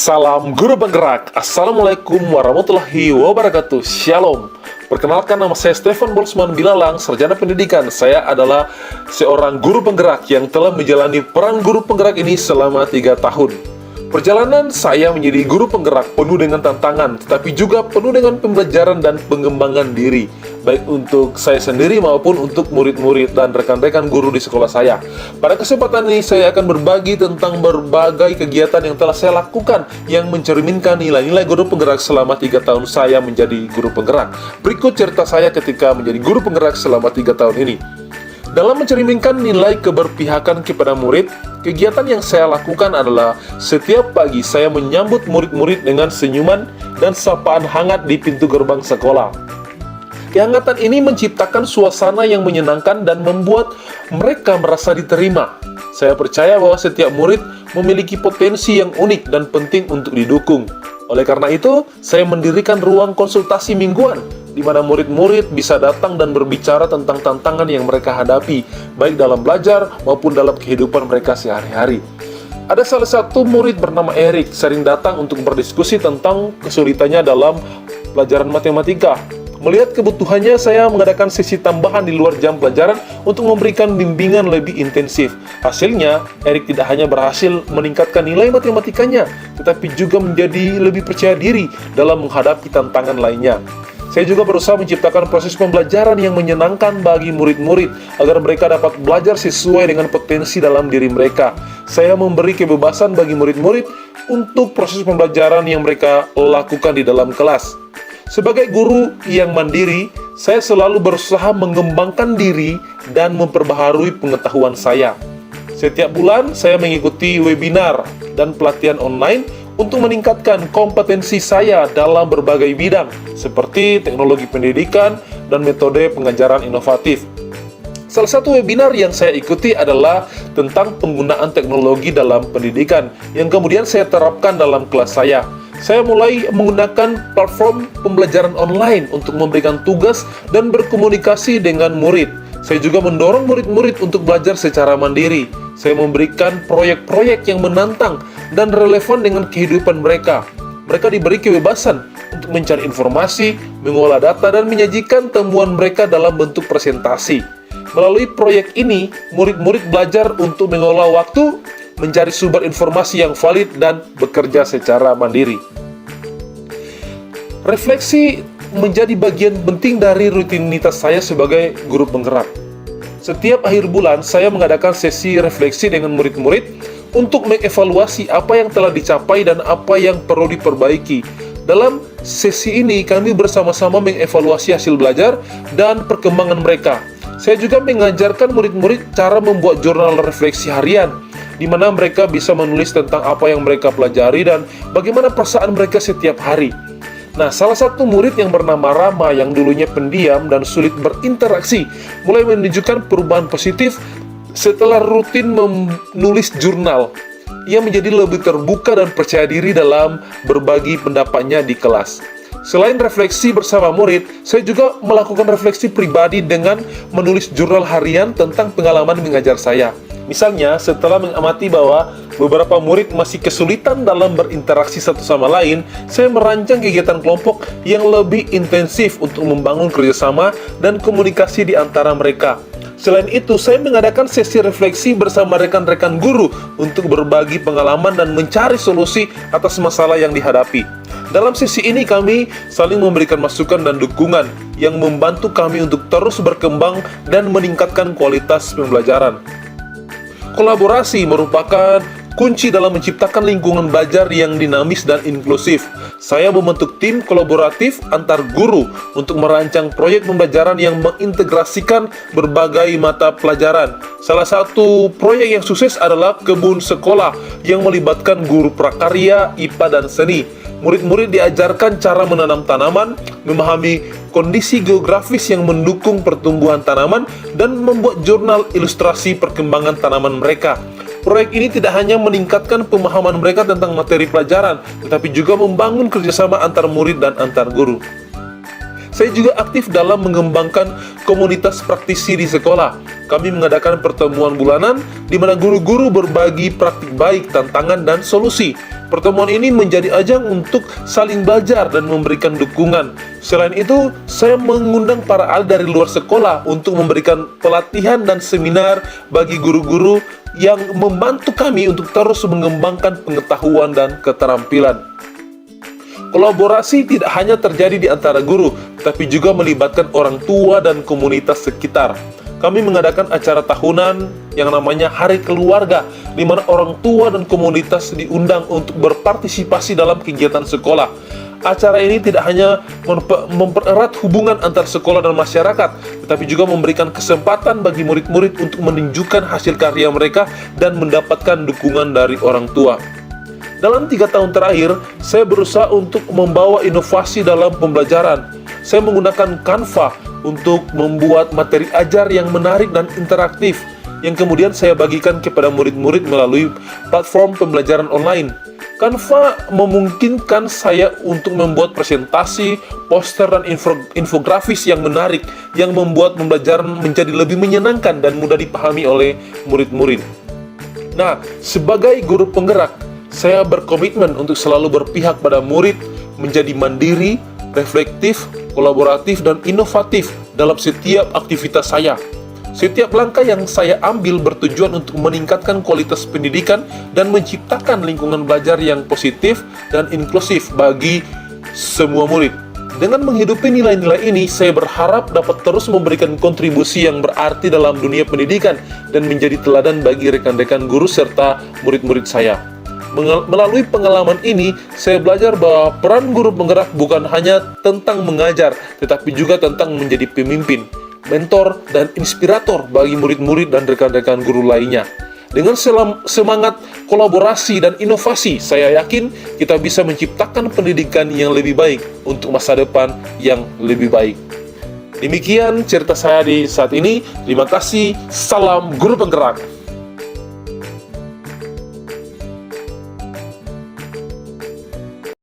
Salam Guru Penggerak. Assalamualaikum warahmatullahi wabarakatuh. Shalom. Perkenalkan, nama saya Stefan Boltzmann Bilalang, sarjana pendidikan. Saya adalah seorang guru penggerak yang telah menjalani peran guru penggerak ini selama 3 tahun. Perjalanan saya menjadi guru penggerak penuh dengan tantangan, tetapi juga penuh dengan pembelajaran dan pengembangan diri, baik untuk saya sendiri maupun untuk murid-murid dan rekan-rekan guru di sekolah saya. Pada kesempatan ini saya akan berbagi tentang berbagai kegiatan yang telah saya lakukan yang mencerminkan nilai-nilai guru penggerak selama 3 tahun saya menjadi guru penggerak. Berikut cerita saya ketika menjadi guru penggerak selama 3 tahun ini. Dalam mencerminkan nilai keberpihakan kepada murid, kegiatan yang saya lakukan adalah setiap pagi saya menyambut murid-murid dengan senyuman dan sapaan hangat di pintu gerbang sekolah. Kehangatan ini menciptakan suasana yang menyenangkan dan membuat mereka merasa diterima. Saya percaya bahwa setiap murid memiliki potensi yang unik dan penting untuk didukung. Oleh karena itu, saya mendirikan ruang konsultasi mingguan, di mana murid-murid bisa datang dan berbicara tentang tantangan yang mereka hadapi, baik dalam belajar maupun dalam kehidupan mereka sehari-hari. Ada salah satu murid bernama Erik, sering datang untuk berdiskusi tentang kesulitannya dalam pelajaran matematika. Melihat kebutuhannya, saya mengadakan sesi tambahan di luar jam pelajaran untuk memberikan bimbingan lebih intensif. Hasilnya, Erik tidak hanya berhasil meningkatkan nilai matematikanya, tetapi juga menjadi lebih percaya diri dalam menghadapi tantangan lainnya. Saya juga berusaha menciptakan proses pembelajaran yang menyenangkan bagi murid-murid agar mereka dapat belajar sesuai dengan potensi dalam diri mereka. Saya memberi kebebasan bagi murid-murid untuk proses pembelajaran yang mereka lakukan di dalam kelas. Sebagai guru yang mandiri, saya selalu berusaha mengembangkan diri dan memperbaharui pengetahuan saya. Setiap bulan, saya mengikuti webinar dan pelatihan online untuk meningkatkan kompetensi saya dalam berbagai bidang, seperti teknologi pendidikan dan metode pengajaran inovatif. Salah satu webinar yang saya ikuti adalah tentang penggunaan teknologi dalam pendidikan, yang kemudian saya terapkan dalam kelas saya. Saya mulai menggunakan platform pembelajaran online untuk memberikan tugas dan berkomunikasi dengan murid. Saya juga mendorong murid-murid untuk belajar secara mandiri. Saya memberikan proyek-proyek yang menantang dan relevan dengan kehidupan mereka. Mereka diberi kebebasan untuk mencari informasi, mengolah data, dan menyajikan temuan mereka dalam bentuk presentasi. Melalui proyek ini, murid-murid belajar untuk mengolah waktu, mencari sumber informasi yang valid, dan bekerja secara mandiri. Refleksi menjadi bagian penting dari rutinitas saya sebagai guru penggerak. Setiap akhir bulan, saya mengadakan sesi refleksi dengan murid-murid untuk mengevaluasi apa yang telah dicapai dan apa yang perlu diperbaiki. Dalam sesi ini, kami bersama-sama mengevaluasi hasil belajar dan perkembangan mereka. Saya juga mengajarkan murid-murid cara membuat jurnal refleksi harian, di mana mereka bisa menulis tentang apa yang mereka pelajari dan bagaimana perasaan mereka setiap hari. Nah, salah satu murid yang bernama Rama yang dulunya pendiam dan sulit berinteraksi mulai menunjukkan perubahan positif setelah rutin menulis jurnal. Ia menjadi lebih terbuka dan percaya diri dalam berbagi pendapatnya di kelas. Selain refleksi bersama murid, saya juga melakukan refleksi pribadi dengan menulis jurnal harian tentang pengalaman mengajar saya. Misalnya, setelah mengamati bahwa beberapa murid masih kesulitan dalam berinteraksi satu sama lain, saya merancang kegiatan kelompok yang lebih intensif untuk membangun kerjasama dan komunikasi di antara mereka. Selain itu, saya mengadakan sesi refleksi bersama rekan-rekan guru untuk berbagi pengalaman dan mencari solusi atas masalah yang dihadapi. Dalam sesi ini, kami saling memberikan masukan dan dukungan yang membantu kami untuk terus berkembang dan meningkatkan kualitas pembelajaran. Kolaborasi merupakan kunci dalam menciptakan lingkungan belajar yang dinamis dan inklusif. Saya membentuk tim kolaboratif antar guru untuk merancang proyek pembelajaran yang mengintegrasikan berbagai mata pelajaran. Salah satu proyek yang sukses adalah kebun sekolah yang melibatkan guru prakarya, IPA, dan seni. Murid-murid diajarkan cara menanam tanaman, memahami kondisi geografis yang mendukung pertumbuhan tanaman, dan membuat jurnal ilustrasi perkembangan tanaman mereka. Proyek ini tidak hanya meningkatkan pemahaman mereka tentang materi pelajaran, tetapi juga membangun kerjasama antar murid dan antar guru. Saya juga aktif dalam mengembangkan komunitas praktisi di sekolah. Kami mengadakan pertemuan bulanan di mana guru-guru berbagi praktik baik, tantangan, dan solusi. Pertemuan ini menjadi ajang untuk saling belajar dan memberikan dukungan. Selain itu, saya mengundang para ahli dari luar sekolah untuk memberikan pelatihan dan seminar bagi guru-guru yang membantu kami untuk terus mengembangkan pengetahuan dan keterampilan. Kolaborasi tidak hanya terjadi di antara guru, tapi juga melibatkan orang tua dan komunitas sekitar. Kami mengadakan acara tahunan yang namanya Hari Keluarga, di mana orang tua dan komunitas diundang untuk berpartisipasi dalam kegiatan sekolah. Acara ini tidak hanya mempererat hubungan antar sekolah dan masyarakat, tetapi juga memberikan kesempatan bagi murid-murid untuk menunjukkan hasil karya mereka dan mendapatkan dukungan dari orang tua. Dalam 3 tahun terakhir, saya berusaha untuk membawa inovasi dalam pembelajaran. Saya menggunakan Canva untuk membuat materi ajar yang menarik dan interaktif, yang kemudian saya bagikan kepada murid-murid melalui platform pembelajaran online. Canva memungkinkan saya untuk membuat presentasi, poster, dan infografis yang menarik, yang membuat pembelajaran menjadi lebih menyenangkan dan mudah dipahami oleh murid-murid. Nah, sebagai guru penggerak, saya berkomitmen untuk selalu berpihak pada murid, menjadi mandiri, reflektif, kolaboratif, dan inovatif dalam setiap aktivitas saya. Setiap langkah yang saya ambil bertujuan untuk meningkatkan kualitas pendidikan dan menciptakan lingkungan belajar yang positif dan inklusif bagi semua murid. Dengan menghidupi nilai-nilai ini, saya berharap dapat terus memberikan kontribusi yang berarti dalam dunia pendidikan dan menjadi teladan bagi rekan-rekan guru serta murid-murid saya. Melalui pengalaman ini, saya belajar bahwa peran guru penggerak bukan hanya tentang mengajar, tetapi juga tentang menjadi pemimpin, mentor, dan inspirator bagi murid-murid dan rekan-rekan guru lainnya. Dengan semangat kolaborasi dan inovasi, saya yakin kita bisa menciptakan pendidikan yang lebih baik untuk masa depan yang lebih baik. Demikian cerita saya di saat ini. Terima kasih. Salam guru penggerak.